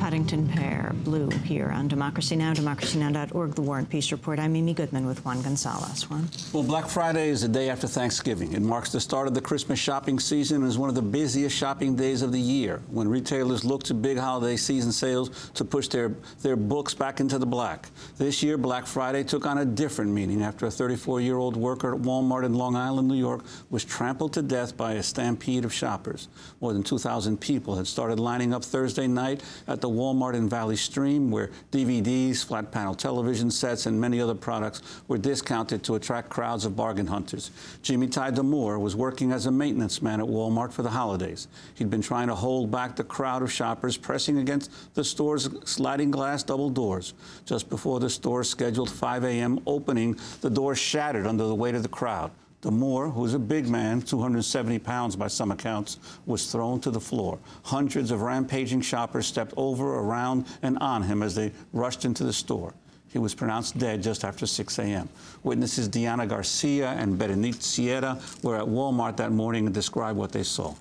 Paddington Pear Blue here on Democracy Now!, democracynow.org, The War and Peace Report. I'm Mimi Goodman with Juan Gonzalez. Juan? Well, Black Friday is the day after Thanksgiving. It marks the start of the Christmas shopping season and is one of the busiest shopping days of the year, when retailers look to big holiday season sales to push their books back into the black. This year, Black Friday took on a different meaning after a 34-year-old worker at Wal-Mart in Long Island, New York, was trampled to death by a stampede of shoppers. More than 2,000 people had started lining up Thursday night at the Wal-Mart in Valley Stream, where DVDs, flat panel television sets, and many other products were discounted to attract crowds of bargain hunters. Jdimytai Damour was working as a maintenance man at Wal-Mart for the holidays. He'd been trying to hold back the crowd of shoppers pressing against the store's sliding glass double doors. Just before the store's scheduled 5 a.m. opening, the door shattered under the weight of the crowd. Damour, who's a big man, 270 pounds by some accounts, was thrown to the floor. Hundreds of rampaging shoppers stepped over, around, and on him as they rushed into the store. He was pronounced dead just after 6 a.m. Witnesses Diana Garcia and Berenice Sierra were at Wal-Mart that morning and described what they saw.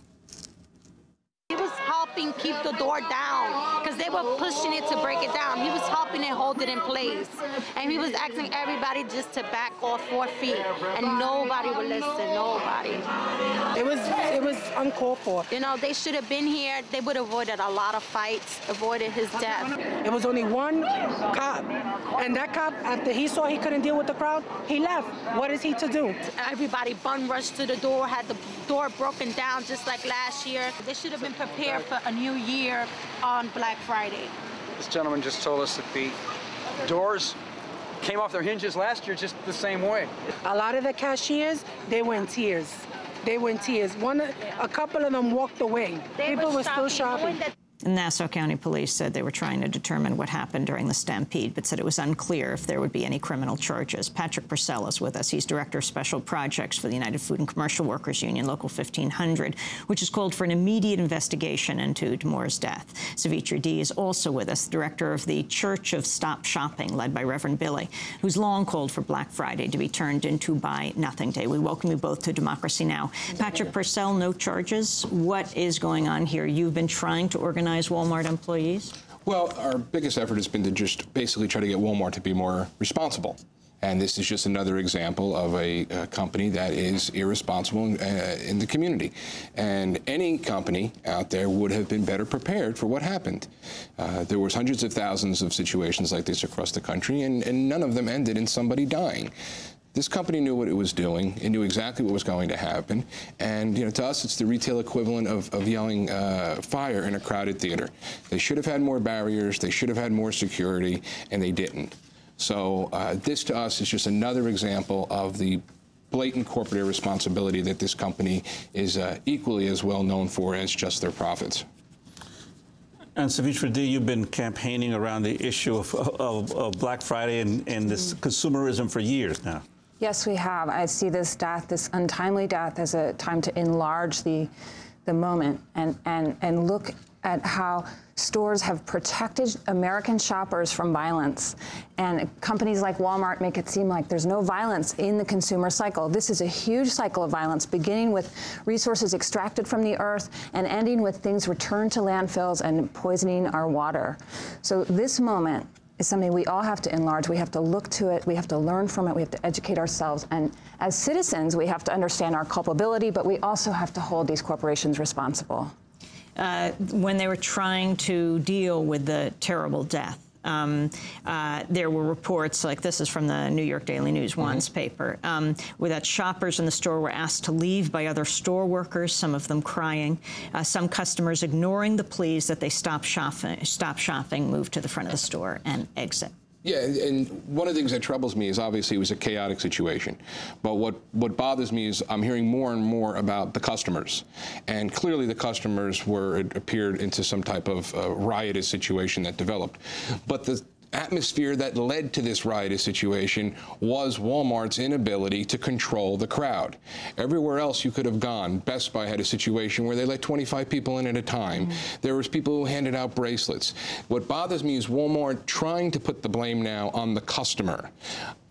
He was helping keep the door down because they were pushing it to break it down. He was helping it hold it in place. And he was asking everybody just to back off 4 feet. And nobody would listen, nobody. It was uncalled for. You know, they should have been here. They would have avoided a lot of fights, avoided his death. It was only one cop. And that cop, after he saw he couldn't deal with the crowd, he left. What is he to do? Everybody bum rushed to the door, had the door broken down just like last year. They should have been prepared for a new year on Black Friday. This gentleman just told us that the doors came off their hinges last year just the same way. A lot of the cashiers, they were in tears. They were in tears. A couple of them walked away. People were still shopping. Nassau County police said they were trying to determine what happened during the stampede, but said it was unclear if there would be any criminal charges. Patrick Purcell is with us. He's Director of Special Projects for the United Food and Commercial Workers Union, Local 1500, which has called for an immediate investigation into Damour's death. Savitra D. is also with us, Director of the Church of Stop Shopping, led by Reverend Billy, who's long called for Black Friday to be turned into Buy Nothing Day. We welcome you both to Democracy Now! Patrick Purcell, no charges. What is going on here? You've been trying to organize Wal-Mart employees? Well, our biggest effort has been to just basically try to get Wal-Mart to be more responsible. And this is just another example of a company that is irresponsible in the community. And any company out there would have been better prepared for what happened. There was hundreds of thousands of situations like this across the country, and none of them ended in somebody dying. This company knew what it was doing. It knew exactly what was going to happen. And, you know, to us, it's the retail equivalent of yelling fire in a crowded theater. They should have had more barriers. They should have had more security, and they didn't. So this, to us, is just another example of the blatant corporate irresponsibility that this company is equally as well known for as just their profits. And Savitra D., you've been campaigning around the issue of Black Friday and this consumerism for years now. Yes, we have. I see this death, this untimely death, as a time to enlarge the moment and look at how stores have protected American shoppers from violence. And companies like Walmart make it seem like there's no violence in the consumer cycle. This is a huge cycle of violence, beginning with resources extracted from the earth and ending with things returned to landfills and poisoning our water. So this moment is something we all have to enlarge. We have to look to it. We have to learn from it. We have to educate ourselves. And as citizens, we have to understand our culpability, but we also have to hold these corporations responsible. When they were trying to deal with the terrible death, there were reports, like this is from the New York Daily News One's paper, where that shoppers in the store were asked to leave by other store workers, some of them crying, some customers ignoring the pleas that they stop shopping, move to the front of the store and exit. Yeah, and one of the things that troubles me is obviously it was a chaotic situation. But what bothers me is I'm hearing more and more about the customers. And clearly the customers appeared into some type of riotous situation that developed. But the atmosphere that led to this riotous situation was Walmart's inability to control the crowd. Everywhere else you could have gone, Best Buy had a situation where they let 25 people in at a time. There was people who handed out bracelets. What bothers me is Walmart trying to put the blame now on the customer.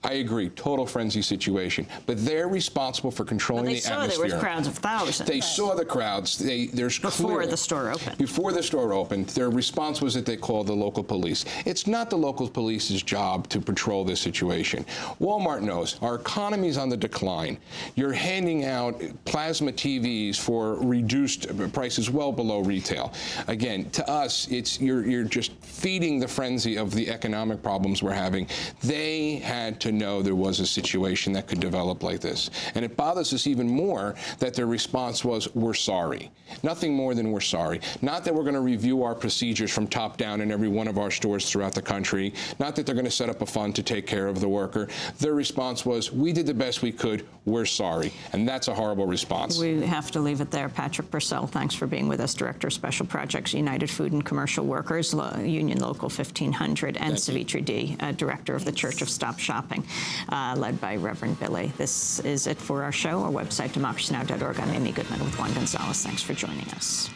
I agree, total frenzy situation. But they're responsible for controlling the atmosphere. They saw there was crowds of thousands. They saw the crowds. Before the store opened. Before the store opened, their response was that they called the local police. It's not the local police's job to patrol this situation. Walmart knows our economy's on the decline. You're handing out plasma TVs for reduced prices well below retail. Again, to us, you're just feeding the frenzy of the economic problems we're having. They had to know there was a situation that could develop like this. And it bothers us even more that their response was, we're sorry. Nothing more than we're sorry. Not that we're going to review our procedures from top down in every one of our stores throughout the country. Not that they're going to set up a fund to take care of the worker. Their response was, we did the best we could. We're sorry. And that's a horrible response. We have to leave it there. Patrick Purcell, thanks for being with us, Director of Special Projects, United Food and Commercial Workers, Union Local 1500, and Savitri D., Director of the Church of Stop Shopping, led by Reverend Billy. This is it for our show. Our website, democracynow.org. I'm Amy Goodman with Juan Gonzalez. Thanks for joining us.